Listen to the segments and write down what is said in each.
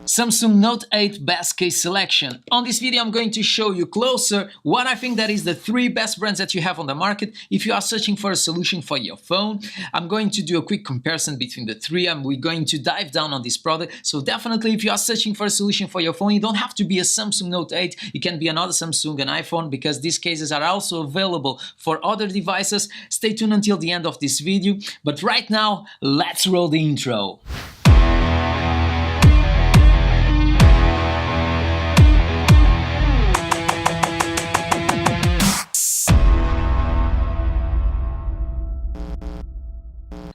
Samsung Note 8 best case selection. On this video I'm going to show you closer what I think that is the 3 best brands that you have on the market if you are searching for a solution for your phone. I'm going to do a quick comparison between the 3 and we're going to dive down on this product. So definitely if you are searching for a solution for your phone, you don't have to be a Samsung Note 8, it can be another Samsung, an iPhone, because these cases are also available for other devices. Stay tuned until the end of this video, but right now let's roll the intro.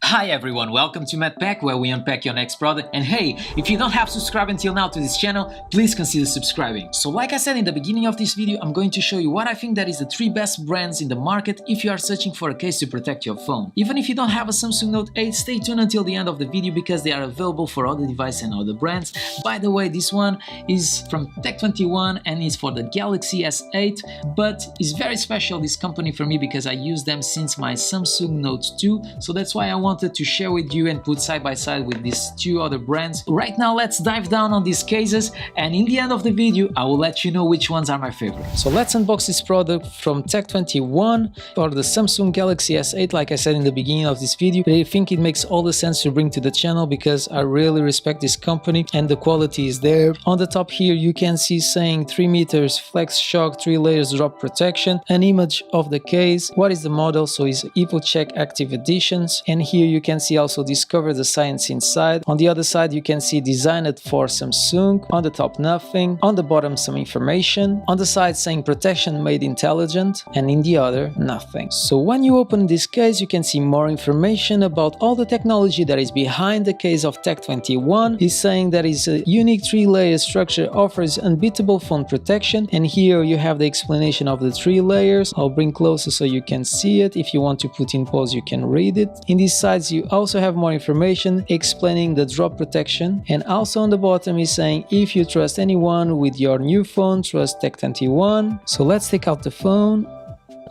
Hi everyone, welcome to MADpack, where we unpack your next product. And hey, if you don't have subscribed until now to this channel, please consider subscribing. So like I said in the beginning of this video, I'm going to show you what I think that is the 3 best brands in the market if you are searching for a case to protect your phone. Even if you don't have a Samsung Note 8, stay tuned until the end of the video because they are available for other devices and other brands. By the way, this one is from Tech21 and is for the Galaxy S8, but it's very special, this company, for me, because I use them since my Samsung Note 2, so that's why I wanted to share with you and put side by side with these 2 other brands. Right now let's dive down on these cases, and in the end of the video I will let you know which ones are my favorite. So let's unbox this product from Tech21 or the Samsung Galaxy S8. Like I said in the beginning of this video, I think it makes all the sense to bring to the channel because I really respect this company and the quality is there. On the top here you can see saying 3 meters flex shock 3 layers drop protection, an image of the case, what is the model, so it's EvoCheck Active Editions, and here you can see also discover the science inside. On the other side you can see designed for Samsung. On the top nothing, on the bottom some information, on the side saying protection made intelligent, and in the other nothing. So when you open this case you can see more information about all the technology that is behind the case of Tech21. It's saying that is a unique 3-layer structure offers unbeatable phone protection, and here you have the explanation of the 3 layers. I'll bring closer so you can see it. If you want to put in pause you can read it. In this side you also have more information explaining the drop protection, and also on the bottom is saying if you trust anyone with your new phone, trust Tech21. So let's take out the phone.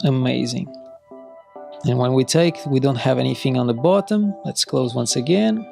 Amazing. And when we don't have anything on the bottom. Let's close once again.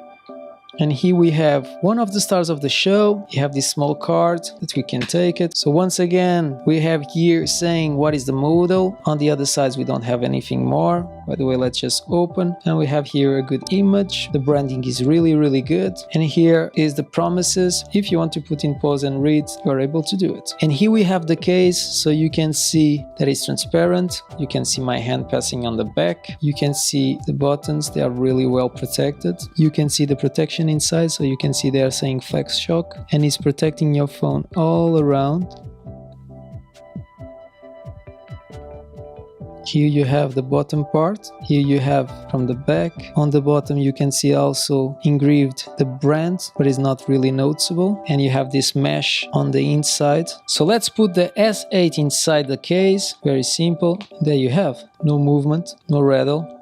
And here we have one of the stars of the show. You have this small card that we can take it. So once again, we have here saying what is the model. On the other sides, we don't have anything more. By the way, let's just open. And we have here a good image. The branding is really good. And here is the promises. If you want to put in pause and read, you're able to do it. And here we have the case. So you can see that it's transparent. You can see my hand passing on the back. You can see the buttons. They are really well protected. You can see the protection inside, so you can see they are saying flex shock, and it's protecting your phone all around. Here you have the bottom part. Here you have from the back. On the bottom you can see also engraved the brand, but it's not really noticeable. And you have this mesh on the inside. So let's put the S8 inside the case. Very simple. There you have. No movement, no rattle.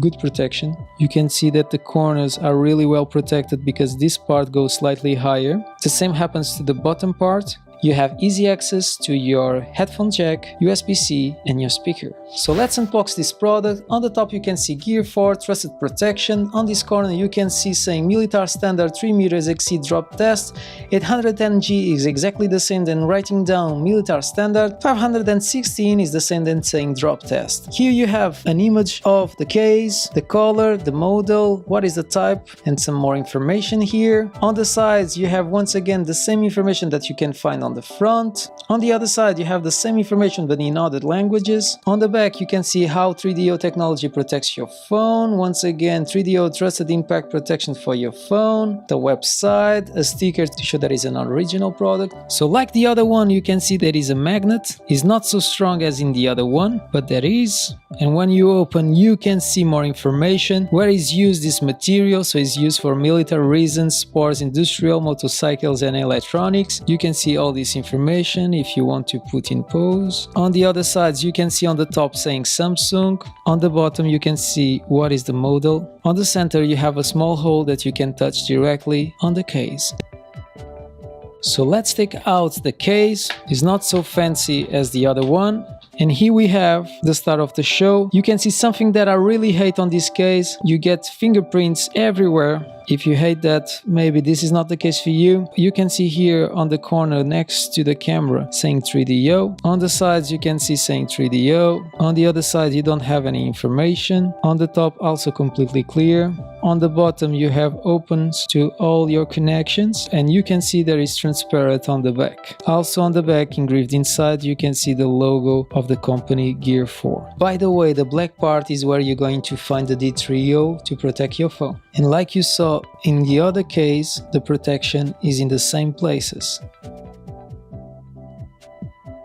Good protection. You can see that the corners are really well protected because this part goes slightly higher. The same happens to the bottom part. You have easy access to your headphone jack, USB-C and your speaker. So let's unbox this product. On the top you can see Gear 4 Trusted Protection. On this corner you can see saying military standard 3 meters exceed drop test. 810G is exactly the same than writing down military standard. 516 is the same than saying drop test. Here you have an image of the case, the color, the model, what is the type, and some more information here. On the sides you have once again the same information that you can find on the front. On the other side you have the same information but in other languages. On the back you can see how 3DO technology protects your phone. Once again, 3DO trusted impact protection for your phone. The website, a sticker to show that is an original product. So like the other one, you can see there is a magnet. It's not so strong as in the other one, but there is. And when you open you can see more information. Where is used this material? So it's used for military reasons, sports, industrial, motorcycles and electronics. You can see all this information if you want to put in pause. On the other sides you can see on the top saying Samsung. On the bottom you can see what is the model. On the center you have a small hole that you can touch directly on the case. So let's take out the case. It's not so fancy as the other one. And here we have the start of the show. You can see something that I really hate on this case. You get fingerprints everywhere. If you hate that, maybe this is not the case for you. You can see here on the corner next to the camera saying 3DO. On the sides you can see saying 3DO. On the other side you don't have any information. On the top also completely clear. On the bottom you have opens to all your connections, and you can see there is transparent on the back. Also on the back, engraved inside, you can see the logo of the company Gear 4. By the way, the black part is where you're going to find the D3O to protect your phone. And like you saw in the other case, the protection is in the same places.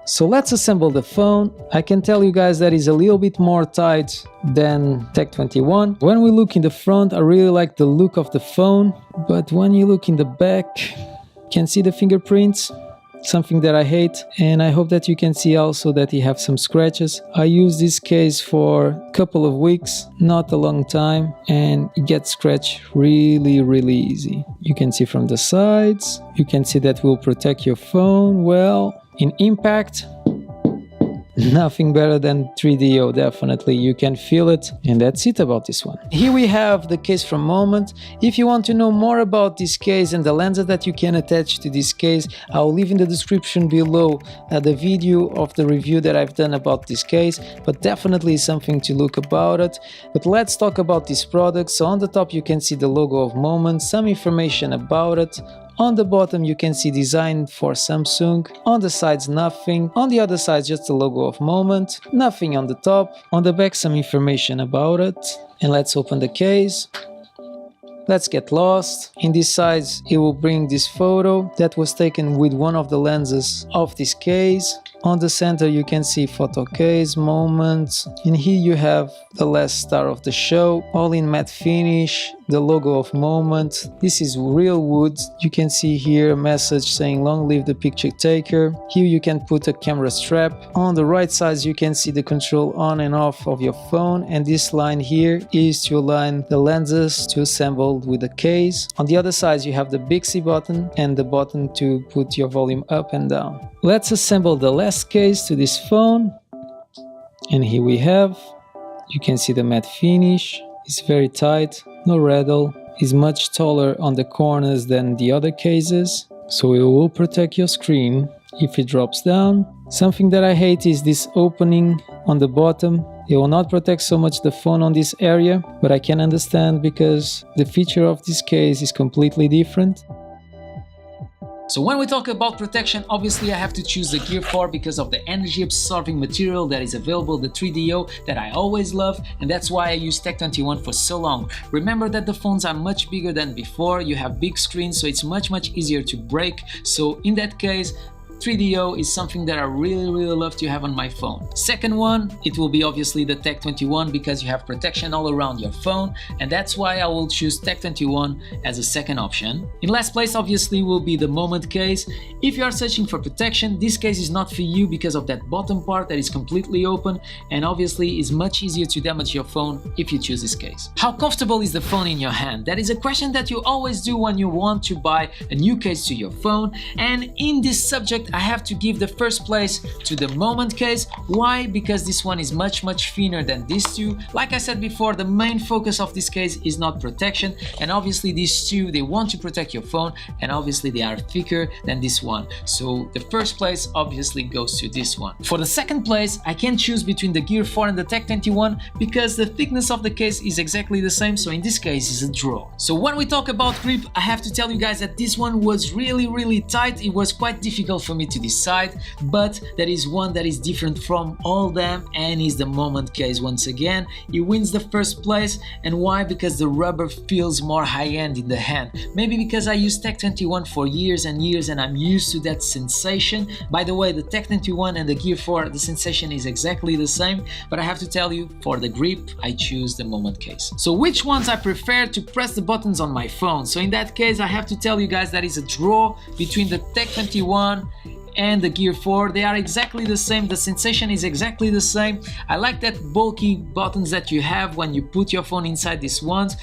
So let's assemble the phone. I can tell you guys that is a little bit more tight than Tech 21. When we look in the front, I really like the look of the phone, but when you look in the back, you can see the fingerprints, something that I hate, and I hope that you can see also that you have some scratches. I use this case for a couple of weeks, not a long time, and it gets scratched really easy. You can see from the sides, you can see that will protect your phone well. In impact, nothing better than 3DO, definitely. You can feel it, and that's it about this one. Here we have the case from Moment. If you want to know more about this case and the lenses that you can attach to this case, I'll leave in the description below the video of the review that I've done about this case, but definitely something to look about it. But let's talk about this product. So on the top you can see the logo of Moment, some information about it. On the bottom you can see designed for Samsung. On the sides nothing. On the other side just the logo of Moment. Nothing on the top. On the back some information about it. And let's open the case. Let's get lost. In this sides it will bring this photo that was taken with one of the lenses of this case. On the center you can see photo case, Moment, and here you have the last star of the show, all in matte finish, the logo of Moment. This is real wood. You can see here a message saying long live the picture taker. Here you can put a camera strap. On the right side you can see the control on and off of your phone, and this line here is to align the lenses to assemble with the case. On the other side you have the Bixby button and the button to put your volume up and down. Let's assemble the last case to this phone, and here we have, you can see the matte finish. It's very tight, no rattle, is much taller on the corners than the other cases, so it will protect your screen if it drops down. Something that I hate is this opening on the bottom. It will not protect so much the phone on this area, but I can understand because the feature of this case is completely different. So when we talk about protection, obviously I have to choose the Gear 4 because of the energy absorbing material that is available, the 3DO that I always love, and that's why I use Tech 21 for so long. Remember that the phones are much bigger than before, you have big screens, so it's much easier to break. So in that case, 3DO is something that I really love to have on my phone. Second one, it will be obviously the Tech 21 because you have protection all around your phone, and that's why I will choose Tech 21 as a second option. In last place obviously will be the Moment case. If you are searching for protection, this case is not for you because of that bottom part that is completely open, and obviously is much easier to damage your phone if you choose this case. How comfortable is the phone in your hand? That is a question that you always do when you want to buy a new case to your phone, and in this subject I have to give the first place to the Moment case. Why? Because this one is much thinner than these two. Like I said before, the main focus of this case is not protection, and obviously these two, they want to protect your phone, and obviously they are thicker than this one. So the first place obviously goes to this one. For the second place, I can choose between the Gear 4 and the Tech 21 because the thickness of the case is exactly the same, so in this case it's a draw. So when we talk about grip, I have to tell you guys that this one was really tight. It was quite difficult for me to decide, but there is one that is different from all them, and is the Moment case. Once again, it wins the first place. And why? Because the rubber feels more high-end in the hand. Maybe because I use Tech 21 for years and years and I'm used to that sensation. By the way, the Tech 21 and the Gear 4, the sensation is exactly the same, but I have to tell you, for the grip I choose the Moment case. So which ones I prefer to press the buttons on my phone? So in that case I have to tell you guys that is a draw between the Tech 21 and the Gear 4, they are exactly the same. The sensation is exactly the same. I like that bulky buttons that you have when you put your phone inside these ones,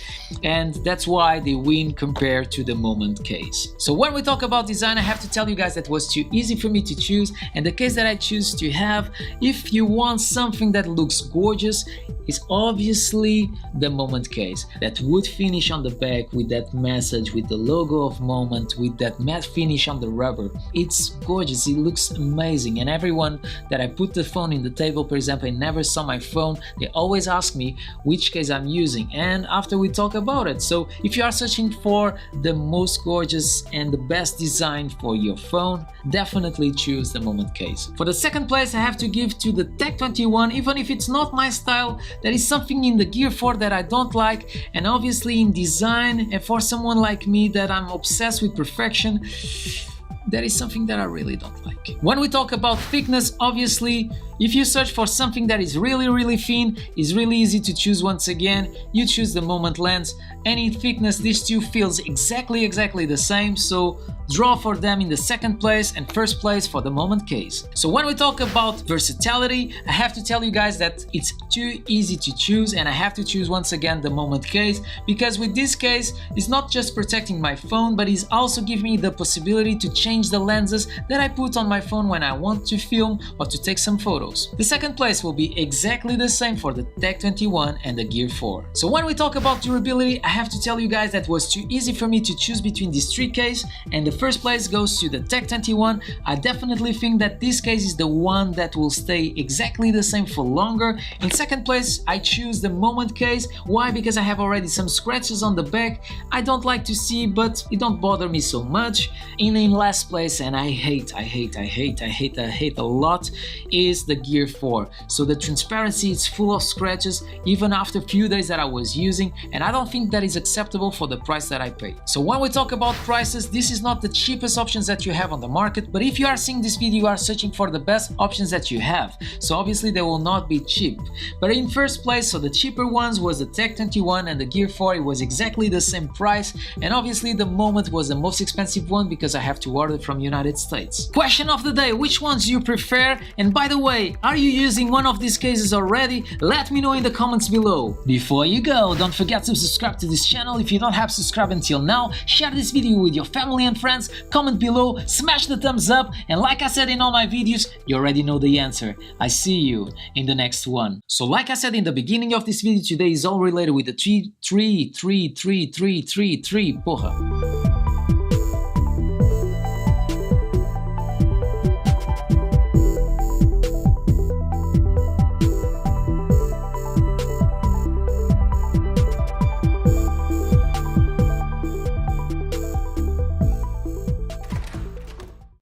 and that's why they win compared to the Moment case. So when we talk about design, I have to tell you guys that was too easy for me to choose, and the case that I choose to have, if you want something that looks gorgeous, is obviously the Moment case. That wood finish on the back with that message, with the logo of Moment, with that matte finish on the rubber. It's gorgeous, it looks amazing, and everyone that I put the phone in the table, for example, and never saw my phone, they always ask me which case I'm using, and after we talk about it. So if you are searching for the most gorgeous and the best design for your phone, definitely choose the Moment case. For the second place, I have to give to the Tech 21, even if it's not my style. There is something in the Gear 4 that I don't like, and obviously in design, and for someone like me that I'm obsessed with perfection, there is something that I really don't like. When we talk about thickness, obviously, if you search for something that is really thin, it's really easy to choose. Once again, you choose the Moment lens. Any thickness, these two feels exactly the same, so draw for them in the second place, and first place for the Moment case. So when we talk about versatility, I have to tell you guys that it's too easy to choose, and I have to choose once again the Moment case, because with this case, it's not just protecting my phone, but it's also giving me the possibility to change the lenses that I put on my phone when I want to film or to take some photos. The second place will be exactly the same for the Tech 21 and the Gear 4. So when we talk about durability, I have to tell you guys that was too easy for me to choose between these three cases, and the first place goes to the Tech 21. I definitely think that this case is the one that will stay exactly the same for longer. In second place, I choose the Moment case. Why? Because I have already some scratches on the back. I don't like to see, but it don't bother me so much. In last place, and I hate a lot, is the Gear 4. So the transparency is full of scratches even after a few days that I was using, and I don't think that is acceptable for the price that I paid. So when we talk about prices, this is not the cheapest options that you have on the market, but if you are seeing this video, you are searching for the best options that you have. So obviously they will not be cheap. But in first place, so the cheaper ones was the Tech 21 and the Gear 4. It was exactly the same price, and obviously the Moment was the most expensive one because I have to order from United States. Question of the day: which ones do you prefer? And by the way, are you using one of these cases already? Let me know in the comments below. Before you go, don't forget to subscribe to this channel if you don't have subscribed until now. Share this video with your family and friends, comment below, smash the thumbs up, and like I said in all my videos, you already know the answer. I see you in the next one. So like I said in the beginning of this video, today is all related with the 3, porra.